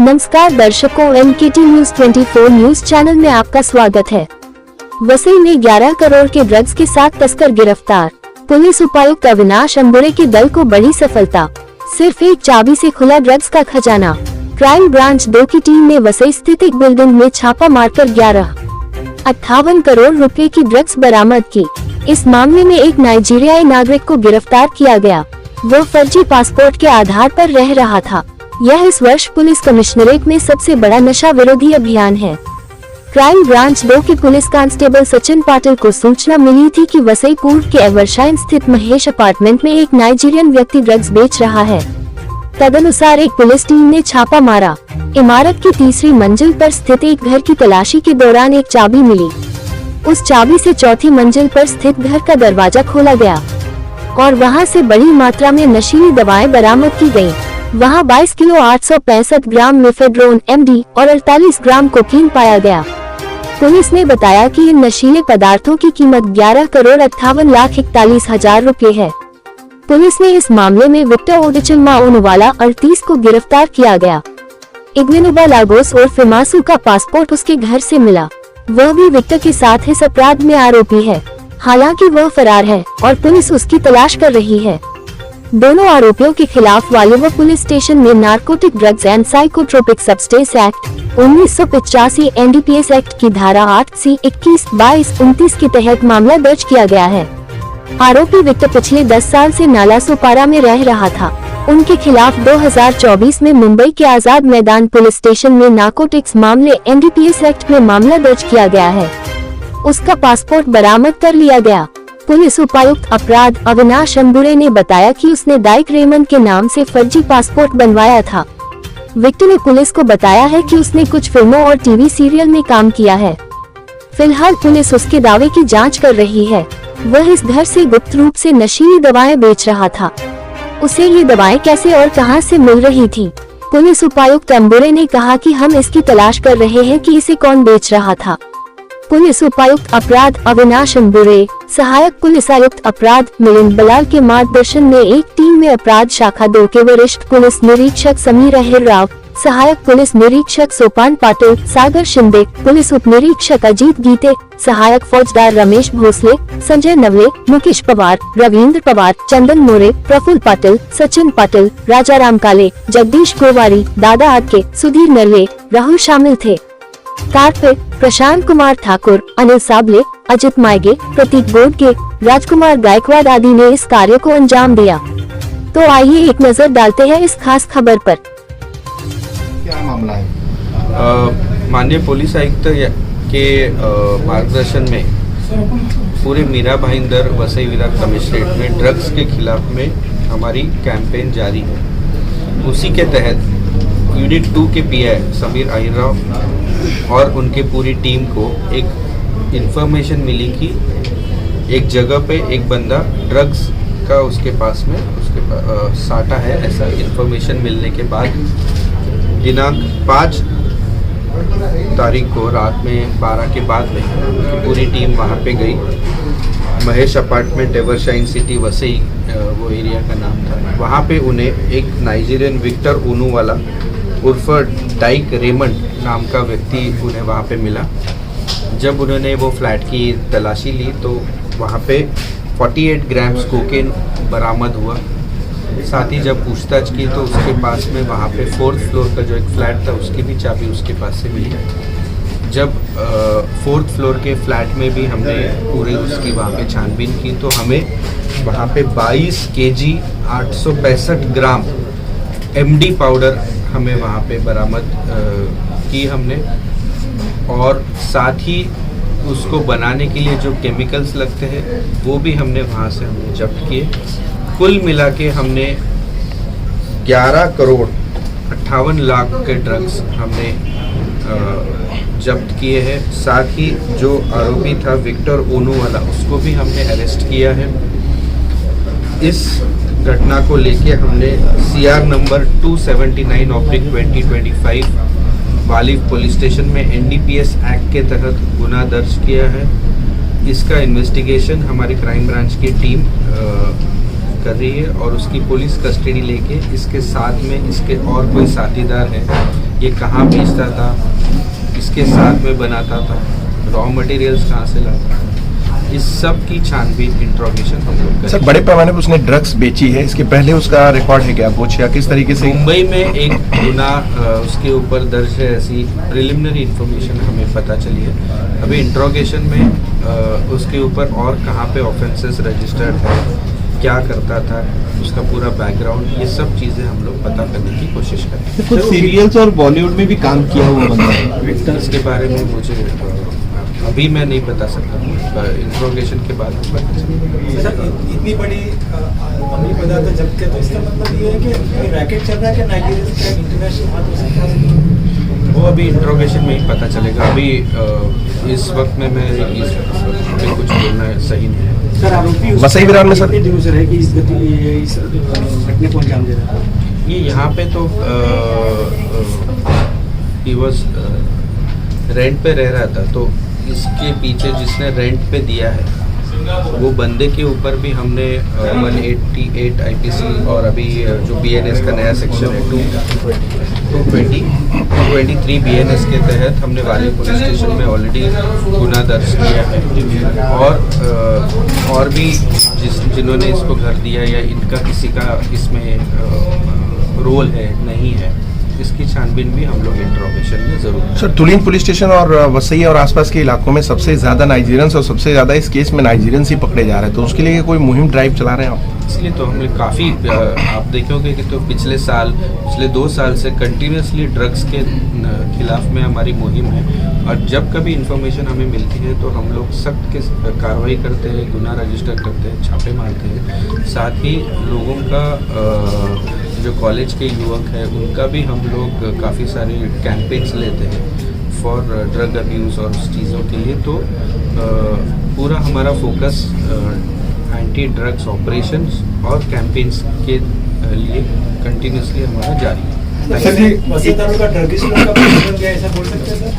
नमस्कार दर्शकों, MKT news 24 news channel में आपका स्वागत है। वसई में 11 करोड़ के ड्रग्स के साथ तस्कर गिरफ्तार। पुलिस उपायुक्त अविनाश अंबुरे के दल को बड़ी सफलता। सिर्फ एक चाबी से खुला ड्रग्स का खजाना। क्राइम ब्रांच 2 की टीम ने वसई स्थित एक बिल्डिंग में छापा मारकर 58 करोड़ रुपए की ड्रग्स बरामद की। इस मामले में एक नाइजीरियाई नागरिक को गिरफ्तार किया गया। वो फर्जी पासपोर्ट के आधार पर रह रहा था। यह इस वर्ष पुलिस कमिश्नरेट में सबसे बड़ा नशा विरोधी अभियान है। क्राइम ब्रांच 2 के पुलिस कांस्टेबल सचिन पाटिल को सूचना मिली थी कि वसई पूर्व के एवरशाइन स्थित महेश अपार्टमेंट में एक नाइजीरियन व्यक्ति ड्रग्स बेच रहा है। तदनुसार एक पुलिस टीम ने छापा मारा। इमारत की तीसरी मंजिल पर स्थित एक घर की तलाशी के दौरान एक चाबी मिली। उस चाबी से चौथी मंजिल पर स्थित घर का दरवाजा खोला गया और वहां से बड़ी मात्रा में नशीली दवाएं बरामद की गयी। वहां 22 किलो 865 ग्राम मेफेड्रोन MD और 48 ग्राम कोकीन पाया गया। पुलिस ने बताया कि इन नशीले पदार्थों की कीमत 11 करोड़ 58,41,000 रुपए है। पुलिस ने इस मामले में विक्टर ओडिचिल्मा ओनुवाला 38 को गिरफ्तार किया गया। इग्वेनुबा लागोस और फिमासू का पासपोर्ट उसके घर से मिला। वह भी विक्टर के साथ इस अपराध में आरोपी है। हालांकि वह फरार है और पुलिस उसकी तलाश कर रही है। दोनों आरोपियों के खिलाफ वालेवा पुलिस स्टेशन में narcotic drugs and psychotropic substance act 1985 NDPS act की धारा 8C 21, 22, 29 के तहत मामला दर्ज किया गया है। आरोपी विक्टर पिछले 10 साल से नालासोपारा में रह रहा था। उनके खिलाफ 2024 में मुंबई के आजाद मैदान पुलिस स्टेशन में नारकोटिक्स मामले NDPS एक्ट में मामला दर्ज किया गया है। उसका पासपोर्ट बरामद कर लिया गया। पुलिस उपायुक्त अपराध अविनाश अंबुरे ने बताया कि उसने डाइक रेमंड के नाम से फर्जी पासपोर्ट बनवाया था। विक्टर ने पुलिस को बताया है कि उसने कुछ फिल्मों और टीवी सीरियल में काम किया है। फिलहाल पुलिस उसके दावे की जांच कर रही है। वह इस घर से गुप्त रूप से नशीली दवाएं बेच रहा था। उसे ये दवाएं कैसे और कहां से मिल रही थी? पुलिस उपायुक्त अंबुरे ने कहा कि हम इसकी तलाश कर रहे हैं कि इसे कौन बेच रहा था। पुलिस उपायुक्त अपराध अविनाश अंबुरे, सहायक पुलिस आयुक्त अपराध मिलिंद बलाल के मार्गदर्शन में एक टीम में अपराध शाखा 2 के वरिष्ठ पुलिस निरीक्षक समीर अहिर राव, सहायक पुलिस निरीक्षक सोपान पाटिल, सागर शिंदे, पुलिस उप निरीक्षक अजीत गीते, सहायक फौजदार रमेश भोसले, संजय नवले, मुकेश पवार, रविंद्र पवार, चंदन मोरे, प्रफुल्ल पाटिल, सचिन पाटिल, राजाराम काले, जगदीश गोवारी, दादा आदके, सुधीर नरले, राहुल शामिल थे। कार्पेट प्रशांत कुमार ठाकुर, अनिल साबले, अजित मायगे, प्रतीक बोडके, राजकुमार गायकवाड़ आदि ने इस कार्य को अंजाम दिया। तो आइए एक नजर डालते हैं इस खास खबर पर। क्या मामला है? माननीय पुलिस आयुक्त के मार्गदर्शन में पूरे मीरा भाईंदर वसई विराट कमिश्नरेट में ड्रग्स के खिलाफ में हमारी कैंपेन जारी है। उसी के तहत यूनिट 2 के PI समीर अहिर राव और उनके पूरी टीम को एक इंफॉर्मेशन मिली कि एक जगह पे एक बंदा ड्रग्स का उसके पास में साटा है। ऐसा इंफॉर्मेशन मिलने के बाद दिनांक 5 तारीख को रात में 12 के बाद में पूरी टीम वहाँ पे गई। Mahesh apartment Evershine city Vasai वो एरिया का नाम था। वहाँ पे उन्हें एक नाइजीरियन विक्टर ओनुवाला उर्फ डाइक रेमंड नाम का व्यक्ति उन्हें वहाँ पे मिला। जब उन्होंने वो फ्लैट की तलाशी ली तो वहाँ पे 48 ग्राम्स कोकेन बरामद हुआ। साथ ही जब पूछताछ की तो उसके पास में वहाँ पे 4th फ्लोर का जो एक फ्लैट था उसकी भी चाबी उसके पास से मिली। जब 4th फ्लोर के फ्लैट में भी हमने पूरी उसकी वहाँ पे छानबीन की तो हमें वहाँ पे 22 kg 865 ग्राम MD पाउडर हमें वहाँ पे बरामद की हमने। और साथ ही उसको बनाने के लिए जो केमिकल्स लगते हैं वो भी हमने वहाँ से हमने जब्त किए। कुल मिला के हमने 11 करोड़ 58 लाख के ड्रग्स हमने जब्त किए हैं। साथ ही जो आरोपी था विक्टर ओनुवाला उसको भी हमने अरेस्ट किया है। इस घटना को लेके हमने CR number 279/2025 Waliv police station में NDPS एक्ट के तहत गुना दर्ज किया है। इसका इन्वेस्टिगेशन हमारी क्राइम ब्रांच की टीम कर रही है और उसकी पुलिस कस्टडी लेके इसके साथ में इसके और कोई साथीदार हैं ये कहाँ बेचता था, किसके साथ में बनाता था, रॉ मटेरियल्स कहाँ से लाता था, इस सब की छानबीन इंट्रोगेशन हम लोग करेंगे। सर बड़े पैमाने पर उसने ड्रग्स बेची है, इसके पहले उसका रिकॉर्ड है क्या कुछ, या किस तरीके से? मुंबई में एक गुना उसके ऊपर दर्ज है, ऐसी प्रिलिमिनरी इंफॉर्मेशन हमें पता चली है। अभी इंट्रोगेशन में उसके ऊपर और कहाँ पे ऑफेंसेस रजिस्टर्ड है, क्या करता था, उसका पूरा बैकग्राउंड, ये सब चीज़ें हम लोग पता करने की कोशिश करेंगे। कुछ सीरियल्स और बॉलीवुड में भी काम किया हुआ बंदा है। इसके बारे में मुझे अभी मैं नहीं बता सकता, इंट्रोगेशन के बाद पता चलेगा। सर इतनी बड़ी अमली पदार्थ जब्त किया, तो इसका मतलब ये है कि रैकेट चल रहा है कि नाइजीरिया से इंटरनेशनल हाथों से? वो अभी इंट्रोगेशन में ही पता चलेगा। अभी इस वक्त में मैं अभी कुछ बोलना सही नहीं है। सर आरोपी वसई विरार में सर कितने दिनों से रहे कि इस घटने को अंजाम दे रहा है? ये यहाँ पे तो ही वॉज रेंट पे रह रहा था, तो इसके पीछे जिसने रेंट पे दिया है वो बंदे के ऊपर भी हमने 188 आईपीसी और अभी जो बीएनएस का नया सेक्शन है 223 बीएनएस के तहत हमने वाली पुलिस स्टेशन में ऑलरेडी गुना दर्ज किया है। और भी जिन्होंने इसको घर दिया या इनका किसी का इसमें रोल है नहीं है, इसकी छानबीन भी हम लोग इंट्रोगेशन में जरूर करेंगे। सर तुलिन पुलिस स्टेशन और वसई और आसपास के इलाकों में सबसे ज्यादा नाइजीरियंस और सबसे ज्यादा इस केस में नाइजीरियंस ही पकड़े जा रहे हैं, तो उसके लिए कोई मुहिम ड्राइव चला रहे हैं आप? इसलिए तो हमने काफ़ी आप देखोगे कि तो पिछले 2 साल से कंटिन्यूसली ड्रग्स के खिलाफ में हमारी मुहिम है, और जब कभी इंफॉर्मेशन हमें मिलती है तो हम लोग सख्त के कार्रवाई करते हैं, गुना रजिस्टर करते हैं, छापे मारते हैं। साथ ही लोगों का जो कॉलेज के युवक हैं उनका भी हम लोग काफ़ी सारे कैंपेन्स लेते हैं फॉर ड्रग अब्यूज़ और उस चीज़ों के लिए। तो पूरा हमारा फोकस एंटी ड्रग्स ऑपरेशंस और कैंपेन्स के लिए कंटिन्यूसली हमारा जारी है। वसई तालुका ड्रगिस्ट का प्रेसिडेंट गया, ऐसा बोल सकते हैं सर?